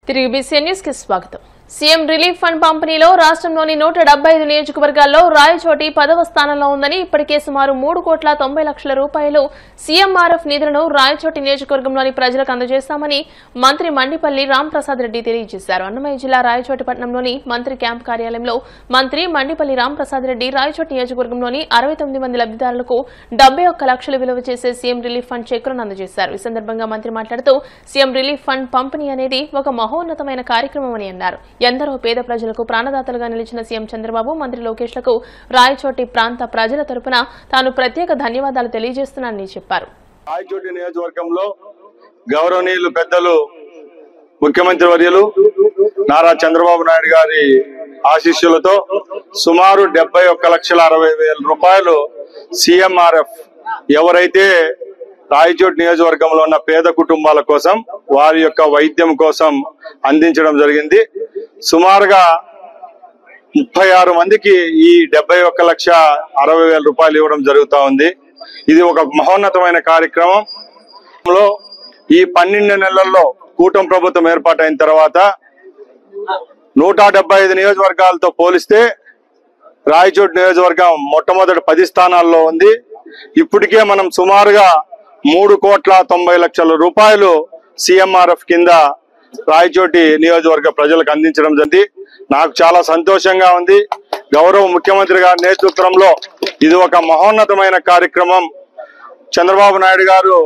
తిరిగి BCN news కి స్వాగతం. సీఎం రిలీఫ్ ఫండ్ పంపిణీలో రాష్ట్రంలోని 175 నియోజకవర్గాల్లో రాయచోటి 10వ స్థానంలో ఉందని, ఇప్పటికే సుమారు 3,90,00,000 రూపాయలు సీఎంఆర్ఎఫ్ నిధులను రాయచోటి నియోజకవర్గంలోని ప్రజలకు అందజేస్తామని మంత్రి మండిపల్లి రాంప్రసాద్ రెడ్డి తెలియజేశారు. అన్నమయ్య జిల్లా రాయచోటి పట్టణంలోని మంత్రి క్యాంప్ కార్యాలయంలో మంత్రి మండిపల్లి రాంప్రసాద్ రెడ్డి రాయచోటి నియోజకవర్గంలోని 69 మంది లబ్ధిదారులకు 71 లక్షలు విలువ చేసే సీఎం రిలీఫ్ ఫండ్ చెక్కులను అందజేశారు. ఈ సందర్భంగా మంత్రి మాట్లాడుతూ సీఎం రిలీఫ్ ఫండ్ పంపిణీ అనేది ఒక మహోన్నతమైన కార్యక్రమమని అన్నారు. ఎందరో పేద ప్రజలకు ప్రాణదాతలుగా నిలిచిన సీఎం చంద్రబాబు, మంత్రి లోకేష్లకు రాయచోటి ప్రాంత ప్రజల తరపున తాను ప్రత్యేక ధన్యవాదాలు తెలియజేస్తున్నానని చెప్పారు. రాయచోటి నియోజకవర్గంలో గౌరవనీయులు పెద్దలు ముఖ్యమంత్రి వర్యులు నారా చంద్రబాబు నాయుడు గారి ఆశీస్సులతో సుమారు 71,60,000 రూపాయలు సీఎంఆర్ఎఫ్ ఎవరైతే రాయచోటి నియోజకవర్గంలో ఉన్న పేద కుటుంబాల కోసం వారి యొక్క వైద్యం కోసం అందించడం జరిగింది. సుమారుగా 36 మందికి ఈ 71,60,000 రూపాయలు ఇవ్వడం జరుగుతూ ఉంది. ఇది ఒక మహోన్నతమైన కార్యక్రమంలో ఈ 12 నెలల్లో కూటమి ప్రభుత్వం ఏర్పాటైన తర్వాత 175 నియోజకవర్గాలతో పోలిస్తే రాయచోటి నియోజకవర్గం మొట్టమొదటి 10 స్థానాల్లో ఉంది. ఇప్పటికే మనం సుమారుగా 3,90,00,000 రూపాయలు సీఎంఆర్ఎఫ్ కింద రాయచోటి నియోజకవర్గ ప్రజలకు అందించడం జరిగింది. నాకు చాలా సంతోషంగా ఉంది. గౌరవ ముఖ్యమంత్రి గారి నేతృత్వంలో ఇది ఒక మహోన్నతమైన కార్యక్రమం. చంద్రబాబు నాయుడు గారు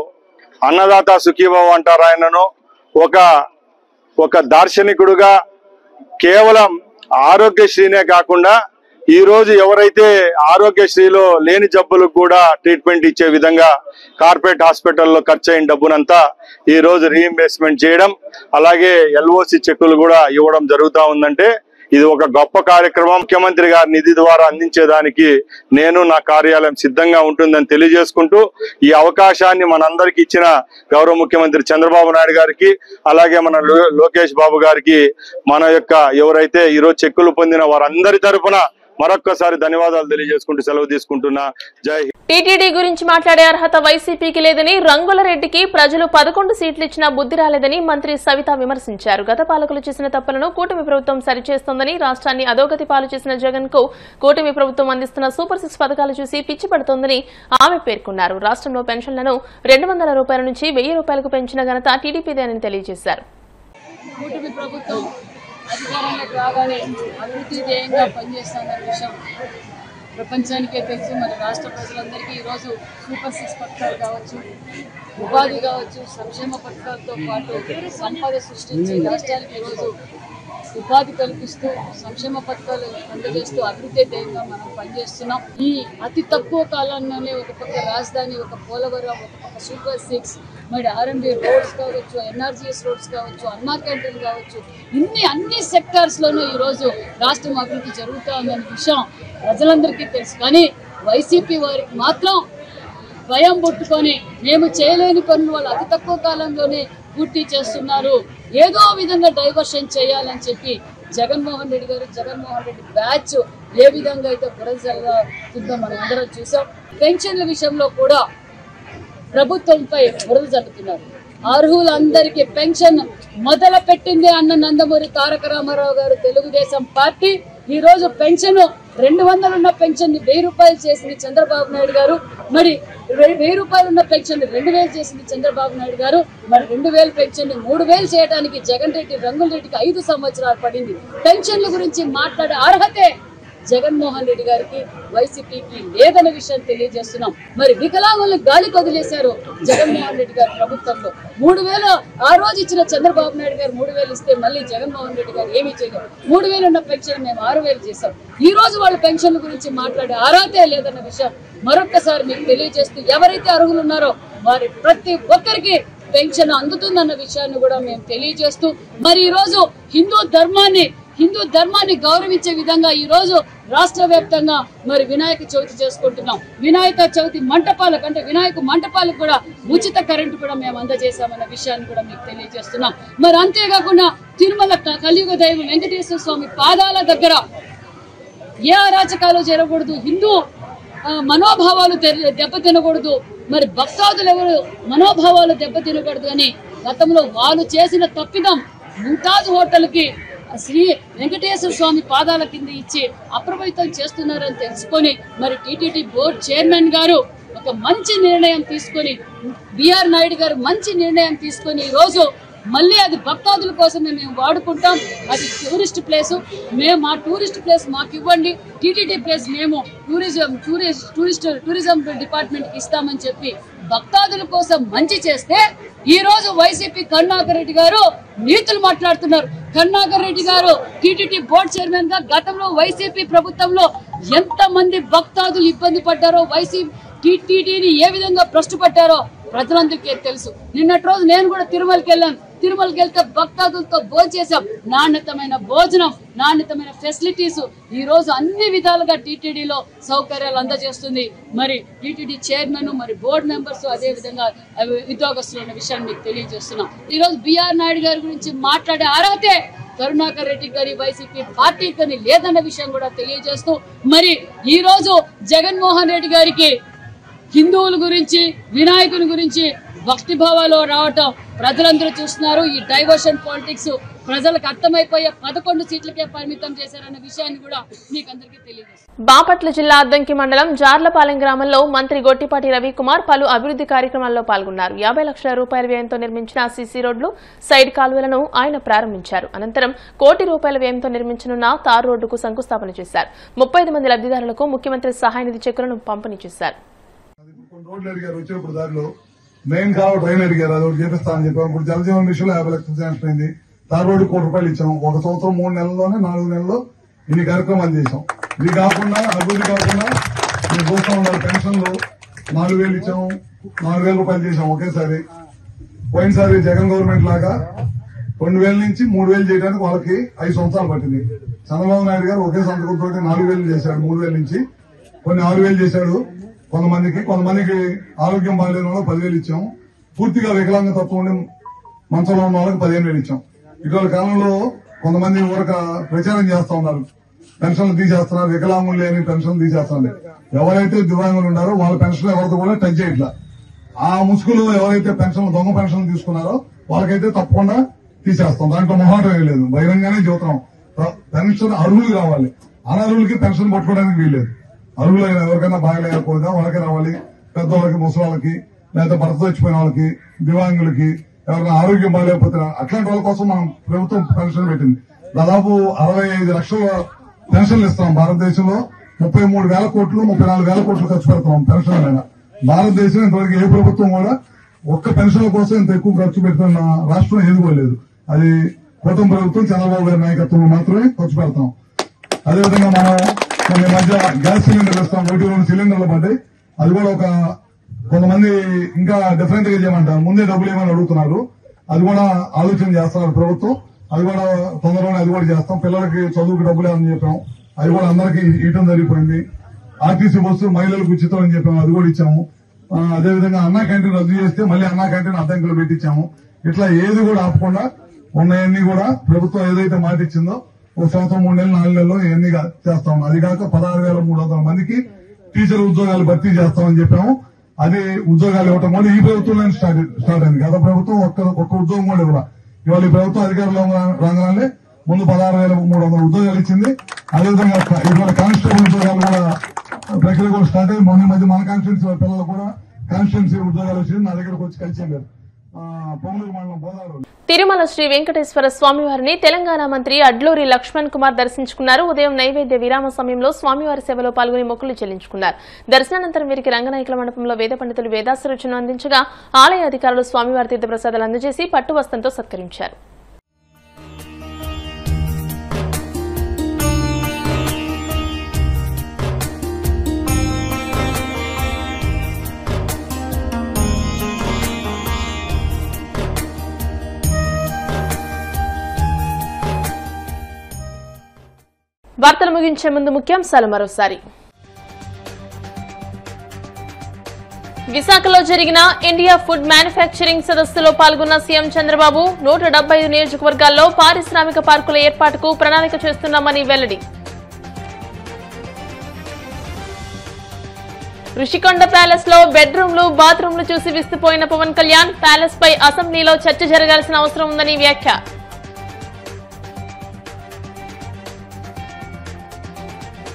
అన్నదాత సుఖీభవ అంటారు. ఆయనను ఒక దార్శనికుడుగా కేవలం ఆరోగ్యశ్రీనే కాకుండా ఈ రోజు ఎవరైతే ఆరోగ్యశ్రీలో లేని జబ్బులకు కూడా ట్రీట్మెంట్ ఇచ్చే విధంగా కార్పొరేట్ హాస్పిటల్లో ఖర్చు అయిన డబ్బునంతా ఈ రోజు రీఇంబర్స్మెంట్ చేయడం, అలాగే ఎల్ఓసి చెక్కులు కూడా ఇవ్వడం జరుగుతూ ఉందంటే ఇది ఒక గొప్ప కార్యక్రమం. ముఖ్యమంత్రి గారి నిధి ద్వారా అందించేదానికి నేను నా కార్యాలయం సిద్ధంగా ఉంటుందని తెలియజేసుకుంటూ ఈ అవకాశాన్ని మనందరికి ఇచ్చిన గౌరవ ముఖ్యమంత్రి చంద్రబాబు నాయుడు గారికి, అలాగే మన లోకేష్ బాబు గారికి, మన యొక్క ఎవరైతే ఈరోజు చెక్కులు పొందిన వారందరి తరఫున మరొక్కసారి ధన్యవాదాలు తెలియజేసుకుంటూ సెలవు తీసుకుంటున్నా. జై హింద్. టీటీడీ గురించి మాట్లాడే అర్హత వైసీపీకి లేదని, రంగులరెడ్డికి ప్రజలు 11 సీట్లు ఇచ్చినా బుద్ధి రాలేదని మంత్రి సవిత విమర్శించారు. గత పాలకులు చేసిన తప్పులను కూటమి ప్రభుత్వం సరిచేస్తోందని, రాష్ట్రాన్ని అధోగతి పాలు చేసిన జగన్ కు కూటమి ప్రభుత్వం అందిస్తున్న సూపర్ 6 పథకాలు చూసి పిచ్చి పడుతోందని ఆమె పేర్కొన్నారు. రాష్ట్రంలో పెన్షన్లను 200 రూపాయల నుంచి 1000 రూపాయలకు పెంచిన ఘనత టీడీపీదేనని తెలియజేశారు. అధికారంలోకి రాగానే అభివృద్ధి ధ్యేయంగా పనిచేస్తున్న విషయం ప్రపంచానికే తెలుసు. మన రాష్ట్ర ప్రజలందరికీ ఈరోజు సూపర్ 6 పథకాలు కావచ్చు, ఉపాధి కావచ్చు, సంక్షేమ పథకాలతో పాటు సంపద సృష్టించి రాష్ట్రానికి ఈరోజు ఉపాధి కల్పిస్తూ సంక్షేమ పథకాలు అందజేస్తూ అభివృద్ధి ధ్యేయంగా మనం పనిచేస్తున్నాం. ఈ అతి తక్కువ కాలంలోనే ఒక పక్క రాజధాని, ఒక పోలవరం, ఒక పక్క సూపర్ 6, మరి ఆర్ఎండ్బి రోడ్స్ కావచ్చు, ఎన్ఆర్జీఎస్ రోడ్స్ కావచ్చు, అన్నా క్యాంటీన్ కావచ్చు, అన్ని సెక్టార్స్లోనూ ఈరోజు రాష్ట్రం అభివృద్ధి జరుగుతూ ఉందనే విషయం ప్రజలందరికీ తెలుసు. కానీ వైసీపీ వారికి మాత్రం భయం పుట్టుకొని మేము చేయలేని పనులు వాళ్ళు అతి తక్కువ కాలంలోనే పూర్తి చేస్తున్నారు, ఏదో విధంగా డైవర్షన్ చేయాలని చెప్పి జగన్మోహన్ రెడ్డి బ్యాచ్ ఏ విధంగా అయితే బురదజల్లుతుందో మనం అందరం చూసాం. పెన్షన్ల విషయంలో కూడా ప్రభుత్వంపై బురద జల్లుతున్నారు. అర్హులందరికీ పెన్షన్ మొదలు పెట్టింది అన్న నందమూరి తారక రామారావు గారు, తెలుగుదేశం పార్టీ. ఈ రోజు పెన్షన్ 200 ఉన్న పెన్షన్ 1000 రూపాయలు చేసింది చంద్రబాబు నాయుడు గారు. మరి 1000 రూపాయలు ఉన్న పెన్షన్ 2000 చేసింది చంద్రబాబు నాయుడు గారు. మరి 2000 పెన్షన్ 3000 చేయడానికి జగన్ రెడ్డి, రంగుల రెడ్డికి 5 సంవత్సరాలు పడింది. పెన్షన్ల గురించి మాట్లాడే అర్హతే జగన్మోహన్ రెడ్డి గారికి, వైసీపీకి లేదన్న విషయం తెలియజేస్తున్నాం. మరి వికలాంగులను గాలికి వదిలేశారు జగన్మోహన్ రెడ్డి గారు ప్రభుత్వంలో. 3000 ఆ రోజు ఇచ్చిన చంద్రబాబు నాయుడు గారు 3000 ఇస్తే మళ్ళీ జగన్మోహన్ రెడ్డి గారు ఏమీ చేయలేదు. 3000 ఉన్న పెన్షన్ మేము 6000 చేశాం. ఈ రోజు వాళ్ళ పెన్షన్ల గురించి మాట్లాడే అర్హతే లేదన్న విషయం మరొక్కసారి మీకు తెలియజేస్తూ, ఎవరైతే అర్హులు ఉన్నారో వారి ప్రతి ఒక్కరికి పెన్షన్ అందుతుందన్న విషయాన్ని కూడా మేము తెలియజేస్తూ, మరి ఈ రోజు హిందూ ధర్మాన్ని గౌరవించే విధంగా ఈ రోజు రాష్ట్ర వ్యాప్తంగా మరి వినాయక చవితి చేసుకుంటున్నాం. వినాయక చవితి మంటపాలకు, అంటే వినాయక మంటపాలకు కూడా ఉచిత కరెంటు కూడా మేము అందజేశామన్న విషయాన్ని కూడా మీకు తెలియజేస్తున్నాం. మరి అంతేకాకుండా తిరుమల కలియుగ దైవం వెంకటేశ్వర స్వామి పాదాల దగ్గర ఏ అరాచకాలు జరగకూడదు, హిందూ మనోభావాలు దెబ్బతినకూడదు, మరి భక్తాదులు ఎవరు మనోభావాలు దెబ్బతినకూడదు అని గతంలో వాళ్ళు చేసిన తప్పిదం ముంతాజ్ హోటల్కి శ్రీ వెంకటేశ్వర స్వామి పాదాల కింద ఇచ్చి అప్రమత్తం చేస్తున్నారని తెలుసుకొని మరి టీటీడీ బోర్డు చైర్మన్ గారు ఒక మంచి నిర్ణయం తీసుకొని, బిఆర్ నాయుడు గారు మంచి నిర్ణయం తీసుకొని ఈరోజు మళ్ళీ అది భక్తాదుల కోసమే మేము వాడుకుంటాం. అది టూరిస్ట్ ప్లేసు, మేము మా టూరిస్ట్ ప్లేస్ మాకు ఇవ్వండి, టీటీడీ ప్లేస్ మేము టూరిజం డిపార్ట్మెంట్కి ఇస్తామని చెప్పి భక్తాదుల కోసం మంచి చేస్తే ఈ రోజు వైసీపీ కరుణాకర్ రెడ్డి గారు నీతులు మాట్లాడుతున్నారు. కరుణాకర్ రెడ్డి గారు టీటీడీ బోర్డు చైర్మన్ గా గతంలో వైసీపీ ప్రభుత్వంలో ఎంత మంది భక్తాదులు ఇబ్బంది పడ్డారో, వైసీపీ టీటీడీని ఏ విధంగా భ్రష్టు పట్టారో ప్రజలందరికీ తెలుసు. నిన్నటి రోజు నేను కూడా తిరుమలకి వెళ్ళాను. తిరుమలకి వెళ్తే భక్తాదులతో భోంచేసాం. నాణ్యతమైన భోజనం, నాణ్యతమైన ఫెసిలిటీస్ ఈ రోజు అన్ని విధాలుగా టీటీడీలో సౌకర్యాలు అందజేస్తుంది. మరి టీటీడీ చైర్మన్, మరి బోర్డు మెంబర్స్, అదే విధంగా ఉద్యోగస్తులు ఉన్న విషయాన్ని మీకు తెలియజేస్తున్నాం. ఈ రోజు బిఆర్ నాయుడు గారి గురించి మాట్లాడే అర్హతే కరుణాకర్ రెడ్డి గారి వైసీపీ పార్టీకి లేదన్న విషయం కూడా తెలియజేస్తూ, మరి ఈ రోజు జగన్మోహన్ రెడ్డి గారికి హిందువుల గురించి, వినాయకుని గురించి భక్తి భావాలు రావటం ప్రజలందరూ చూస్తున్నారు. ఈ డైవర్షన్ పాలిటిక్స్ ప్రజలకు అర్థమైపోయే 11 సీట్లకే పరిమితం చేశారన్న విషయాన్ని కూడా మీకు అందరికీ తెలియజేస్తారు. బాపట్ల జిల్లా అద్దంకి మండలం జార్లపాలెం గ్రామంలో మంత్రి గొట్టిపాటి రవికుమార్ పలు అభివృద్ధి కార్యక్రమాల్లో పాల్గొన్నారు. 50 లక్షల రూపాయల వ్యయంతో నిర్మించిన సీసీ రోడ్లు, సైడ్ కాలువలను ఆయన ప్రారంభించారు. అనంతరం ₹1 కోటి వ్యయంతో నిర్మించనున్న తార్ రోడ్డుకు శంకుస్థాపన చేశారు. 35 మంది లబ్దిదారులకు ముఖ్యమంత్రి సహాయ నిధి చెక్కులను పంపిణీ చేశారు. మెయిన్ కాలువ డ్రైన్ అడిగారు, అది ఒకటి చేపిస్తామని చెప్పాము. ఇప్పుడు జలజీవన్ విషయంలో 50 లక్షలు శాంక్షన్ అయింది. తార్ రోడ్డు ₹1 కోటి ఇచ్చాం. ఒక సంవత్సరం 3 నెలల్లోనే 4 నెలల్లో ఇన్ని కార్యక్రమాలు చేశాం. ఇది కాకుండా అభివృద్ధి కాకుండా మీరు చూస్తా ఉన్నారు, పెన్షన్లు 4,000 ఇచ్చాము, ₹4,000 చేశాం ఒకేసారి. పోయినసారి జగన్ గవర్నమెంట్ లాగా 2,000 నుంచి 3,000 చేయడానికి వాళ్ళకి 5 సంవత్సరాలు పట్టింది. చంద్రబాబు నాయుడు గారు ఒకే సంతకంతో 4,000 చేశాడు, 3,000 నుంచి కొన్ని 6,000 చేశాడు. కొంతమందికి ఆరోగ్యం బాగాలేని వాళ్ళకి 10,000 ఇచ్చాము. పూర్తిగా వికలాంగ తత్వం ఉండి మంచంలో ఉన్న వాళ్ళకి 15,000 ఇచ్చాం. ఇటీవల కాలంలో కొంతమంది ఊరక ప్రచారం చేస్తా ఉన్నారు, పెన్షన్లు తీసేస్తున్నారు, వికలాంగులు లేని పెన్షన్లు తీసేస్తున్నారు. ఎవరైతే దివ్యాంగులు ఉన్నారో వాళ్ళ పెన్షన్ ఎవరితో కూడా టచ్ చేయట్లా. ఆ ముసుగులు ఎవరైతే పెన్షన్లు దొంగ పెన్షన్లు తీసుకున్నారో వాళ్ళకైతే తప్పకుండా తీసేస్తాం. దాంట్లో మొహాటం ఏం లేదు, బహిరంగానే చెబుతున్నాం. పెన్షన్ అర్హులు కావాలి, అనర్హులకి పెన్షన్ పట్టుకోవడానికి వీల్లేదు. అర్హులైన ఎవరికైనా బాగలేకపోయినా వాళ్ళకే రావాలి. పెద్దవాళ్ళకి, ముసలాళ్ళకి, లేదా భర్త చచ్చిపోయిన వాళ్ళకి, దివ్యాంగులకి, ఎవరైనా ఆరోగ్యం బాగలేకపోతే అట్లాంటి వాళ్ళ కోసం మనం ప్రభుత్వం పెన్షన్ పెట్టింది. దాదాపు 65 లక్షల పెన్షన్లు ఇస్తాం. భారతదేశంలో 33,000 కోట్లు, 34,000 కోట్లు ఖర్చు పెడతాం పెన్షన్ మీద. భారతదేశం ఇంతవరకు ఏ ప్రభుత్వం కూడా ఒక్క పెన్షన్ల కోసం ఇంత ఎక్కువ ఖర్చు పెడుతున్న రాష్ట్రం ఏదుకోలేదు. అది కూటమి ప్రభుత్వం చంద్రబాబు గారి నాయకత్వంలో మాత్రమే ఖర్చు పెడతాం. అదేవిధంగా మనం కొన్ని మధ్య గ్యాస్ సిలిండర్లు ఇస్తాం, 1-2 సిలిండర్లు పడ్డాయి. అది కూడా కొంతమంది ఇంకా డిఫరెంట్ గా చేయమంటారు, ముందే డబ్బులు ఏమని అడుగుతున్నారు. అది కూడా ఆలోచన చేస్తున్నారు ప్రభుత్వం. అది కూడా తొందరలోనే అది కూడా చేస్తాం. పిల్లలకి చదువుకు డబ్బులు ఏమని చెప్పాం, అది కూడా అందరికీ ఇవ్వడం జరిగిపోయింది. ఆర్టీసీ బస్సు మహిళలకు ఉచితం అని చెప్పాము, అది కూడా ఇచ్చాము. అదేవిధంగా అన్నా క్యాంటీన్ రద్దు చేస్తే మళ్ళీ అన్నా క్యాంటీన్ అద్దంకులు పెట్టించాము. ఇట్లా ఏది కూడా ఆపకుండా ఉన్నాయన్నీ కూడా ప్రభుత్వం ఏదైతే మాట ఇచ్చిందో ఒక సంవత్సరం 3 నెలలు 4 నెలల్లో ఇవన్నీ చేస్తాం. అది కాక 16,300 మందికి టీచర్ ఉద్యోగాలు భర్తీ చేస్తామని చెప్పాము. అది ఉద్యోగాలు ఇవ్వటం కూడా ఈ ప్రభుత్వంలో స్టార్ట్ అయింది. గత ప్రభుత్వం ఒక్క ఉద్యోగం కూడా ఇవ్వాలి. ఇవాళ ఈ ప్రభుత్వం అధికారంలో రాగానే ముందు 16,300 ఉద్యోగాలు ఇచ్చింది. అదేవిధంగా ఇవాళ కానిస్టేబుల్ ఉద్యోగాలు కూడా ప్రక్రియ కూడా స్టార్ట్ అయ్యి మొన్న మధ్య మన కాన్స్టిట్యున్సీ పిల్లలు కూడా కాన్స్టిట్యున్సీ ఉద్యోగాలు వచ్చింది. నా దగ్గరకు వచ్చి కలిసి వెళ్ళారు. తిరుమల శ్రీ వెంకటేశ్వర స్వామివారిని తెలంగాణ మంత్రి అడ్లూరి లక్ష్మణ్ కుమార్ దర్శించుకున్నారు. ఉదయం నైవేద్య విరామ సమయంలో స్వామివారి సేవలో పాల్గొని మొక్కులు చెల్లించుకున్నారు. దర్శనానంతరం వీరికి రంగనాయకుల మండపంలో వేద పండితులు వేదాశీర్వచనం అందించగా ఆలయ అధికారులు స్వామివారి తీర్థప్రసాదాలు అందజేసి పట్టు వస్త్రంతో సత్కరించారు. వార్తలు ముగించే ముందు ముఖ్యాంశాలు మరోసారి. విశాఖలో జరిగిన ఇండియా ఫుడ్ మ్యానుఫ్యాక్చరింగ్ సదస్సులో పాల్గొన్న సీఎం చంద్రబాబు 175 నియోజకవర్గాల్లో పారిశ్రామిక పార్కుల ఏర్పాటుకు ప్రణాళిక చేస్తున్నామని వెల్లడి. రుషికొండ ప్యాలెస్ లో బెడ్రూమ్లు, బాత్రూంలు చూసి విస్తుపోయిన పవన్ కళ్యాణ్, ప్యాలెస్ పై అసెంబ్లీలో చర్చ జరగాల్సిన అవసరం ఉందని వ్యాఖ్య.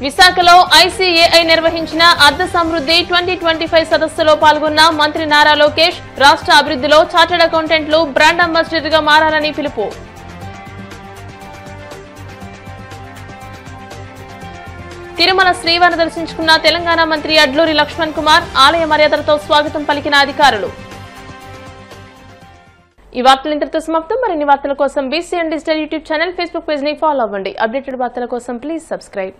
విశాఖలో ఐసీఏఐ నిర్వహించిన అర్ధ సమృద్ధి 2025 సదస్సులో పాల్గొన్న మంత్రి నారా లోకేష్ రాష్ట్ర అభివృద్ధిలో చార్టెడ్ అకౌంటెంట్లు బ్రాండ్ అంబాసిడర్ గా మారాలని పిలుపు. తిరుమల శ్రీవారిని దర్శించుకున్న తెలంగాణ మంత్రి అడ్లూరి లక్ష్మణ్ కుమార్ ఆలయ మర్యాదలతో స్వాగతం పలికిన అధికారులు. ఈ వార్తలు ఇంతటితో సమాప్తం. మరిన్ని వార్తల కోసం BCN digital YouTube channel, Facebook page ని ఫాలో అవ్వండి. అప్డేటెడ్ వార్తల కోసం ప్లీజ్ సబ్స్క్రైబ్.